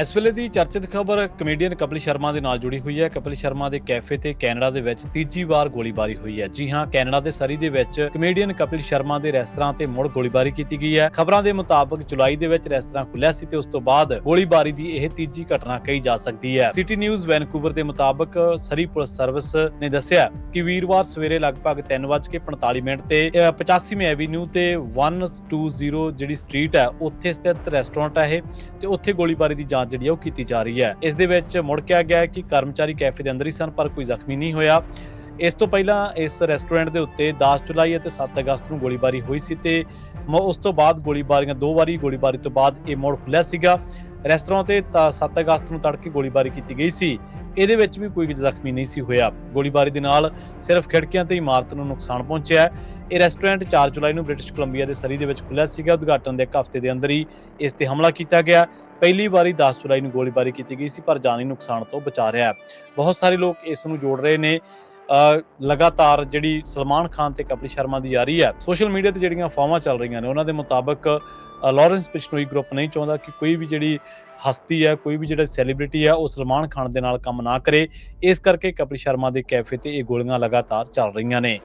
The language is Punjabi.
ਇਸ ਵੇਲੇ ਦੀ ਚਰਚਿਤ ਖਬਰ ਕਮੇਡੀਅਨ ਕਪਿਲ ਸ਼ਰਮਾ ਦੇ ਨਾਲ ਜੁੜੀ ਹੋਈ ਹੈ। ਕਪਿਲ ਸ਼ਰਮਾ ਦੇ ਕੈਫੇ ਤੇ ਕੈਨੇਡਾ ਦੇ ਵਿੱਚ ਤੀਜੀ ਵਾਰ ਗੋਲੀਬਾਰੀ ਹੋਈ ਹੈ। ਜੀ ਹਾਂ, ਕੈਨੇਡਾ ਦੇ ਸਰੀ ਦੇ ਵਿੱਚ ਕਮੇਡੀਅਨ ਕਪਿਲ ਸ਼ਰਮਾ ਦੇ ਰੈਸਟੋਰੈਂਟ ਤੇ ਮੁੜ ਗੋਲੀਬਾਰੀ ਕੀਤੀ ਗਈ ਹੈ। ਖਬਰਾਂ ਦੇ ਮੁਤਾਬਕ ਜੁਲਾਈ ਦੇ ਵਿੱਚ ਰੈਸਟੋਰੈਂਟ ਖੁੱਲਿਆ ਸੀ ਤੇ ਉਸ ਤੋਂ ਬਾਅਦ ਗੋਲੀਬਾਰੀ ਦੀ ਇਹ ਤੀਜੀ ਘਟਨਾ ਕਹੀ ਜਾ ਸਕਦੀ ਹੈ। ਸਿਟੀ ਨਿਊਜ਼ ਵੈਨਕੂਵਰ ਦੇ ਮੁਤਾਬਕ ਸਰੀ ਪੁਲਿਸ ਸਰਵਿਸ ਨੇ ਦੱਸਿਆ ਕਿ ਵੀਰਵਾਰ ਸਵੇਰੇ ਲਗਭਗ 3:45 ਤੇ 85ਵੀਂ ਐਵੀਨਿਊ ਤੇ 120 ਜਿਹੜੀ ਸਟਰੀਟ ਹੈ ਉੱਥੇ ਸਥਿਤ ਰੈਸਟੋਰੈਂਟ ਹੈ ਇਹ ਤੇ ਉੱਥੇ ਗੋਲੀਬਾਰੀ ਦੀ ਜਾਂਚ ਜਿਹੜੀ ਉਹ ਕੀਤੀ ਜਾ ਰਹੀ ਹੈ। ਇਸ ਦੇ ਵਿੱਚ ਮੁੜ ਕਿਹਾ ਗਿਆ ਕਿ ਕਰਮਚਾਰੀ ਕੈਫੇ ਦੇ ਅੰਦਰ ਹੀ ਸਨ ਪਰ ਕੋਈ ਜ਼ਖਮੀ ਨਹੀਂ ਹੋਇਆ। ਇਸ ਤੋਂ ਪਹਿਲਾਂ ਇਸ ਰੈਸਟੋਰੈਂਟ ਦੇ ਉੱਤੇ 10 ਜੁਲਾਈ ਅਤੇ 7 ਅਗਸਤ ਨੂੰ ਗੋਲੀਬਾਰੀ ਹੋਈ ਸੀ ਤੇ ਉਸ ਤੋਂ ਬਾਅਦ ਗੋਲੀਬਾਰੀਆਂ ਦੋ ਵਾਰੀ ਗੋਲੀਬਾਰੀ ਤੋਂ ਬਾਅਦ ਇਹ ਮੁੜ ਖੁੱਲਿਆ ਸੀਗਾ। ਰੈਸਟੋਰੈਂਟ ਤੇ 7 ਅਗਸਤ ਨੂੰ ਤੜਕੇ ਗੋਲੀਬਾਰੀ ਕੀਤੀ ਗਈ ਸੀ। ਇਹਦੇ ਵਿੱਚ ਵੀ ਕੋਈ ਜ਼ਖਮੀ ਨਹੀਂ ਸੀ ਹੋਇਆ। ਗੋਲੀਬਾਰੀ ਦੇ ਨਾਲ ਸਿਰਫ ਖਿੜਕੀਆਂ ਤੇ ਇਮਾਰਤ ਨੂੰ ਨੁਕਸਾਨ ਪਹੁੰਚਿਆ ਹੈ। ਇਹ ਰੈਸਟੋਰੈਂਟ 4 ਜੁਲਾਈ ਨੂੰ ਬ੍ਰਿਟਿਸ਼ ਕੋਲੰਬੀਆ ਦੇ ਸਰੀ ਦੇ ਵਿੱਚ ਖੁੱਲਿਆ ਸੀਗਾ। ਉਦਘਾਟਨ ਦੇ ਇੱਕ ਹਫ਼ਤੇ ਦੇ ਅੰਦਰ ਹੀ ਇਸ ਤੇ ਹਮਲਾ ਕੀਤਾ ਗਿਆ। ਪਹਿਲੀ ਵਾਰੀ 10 ਜੁਲਾਈ ਨੂੰ ਗੋਲੀਬਾਰੀ ਕੀਤੀ ਗਈ ਸੀ ਪਰ ਜਾਨੀ ਨੁਕਸਾਨ ਤੋਂ ਬਚਾ ਰਿਹਾ। ਬਹੁਤ ਸਾਰੇ ਲੋਕ ਇਸ ਨੂੰ ਜੋੜ ਰਹੇ ਨੇ। ਲਗਾਤਾਰ ਜਿਹੜੀ ਸਲਮਾਨ ਖਾਨ ਤੇ ਕਪਿਲ ਸ਼ਰਮਾ ਦੀ ਜਾਰੀ ਹੈ। ਸੋਸ਼ਲ ਮੀਡੀਆ ਤੇ ਜਿਹੜੀਆਂ ਅਫਵਾਹਾਂ ਚੱਲ ਰਹੀਆਂ ਨੇ ਉਹਨਾਂ ਦੇ ਮੁਤਾਬਕ ਲਾਰੈਂਸ ਬਿਸ਼ਨੋਈ ਗਰੁੱਪ ਨਹੀਂ ਚਾਹੁੰਦਾ ਕਿ ਕੋਈ ਵੀ ਜਿਹੜੀ ਹਸਤੀ ਹੈ, ਕੋਈ ਵੀ ਜਿਹੜਾ ਸੈਲੀਬ੍ਰਿਟੀ ਹੈ ਉਹ ਸਲਮਾਨ ਖਾਨ ਦੇ ਨਾਲ ਕੰਮ ਨਾ ਕਰੇ। ਇਸ ਕਰਕੇ ਕਪਿਲ ਸ਼ਰਮਾ ਦੇ ਕੈਫੇ ਤੇ ਇਹ ਗੋਲੀਆਂ ਲਗਾਤਾਰ ਚੱਲ ਰਹੀਆਂ ਨੇ।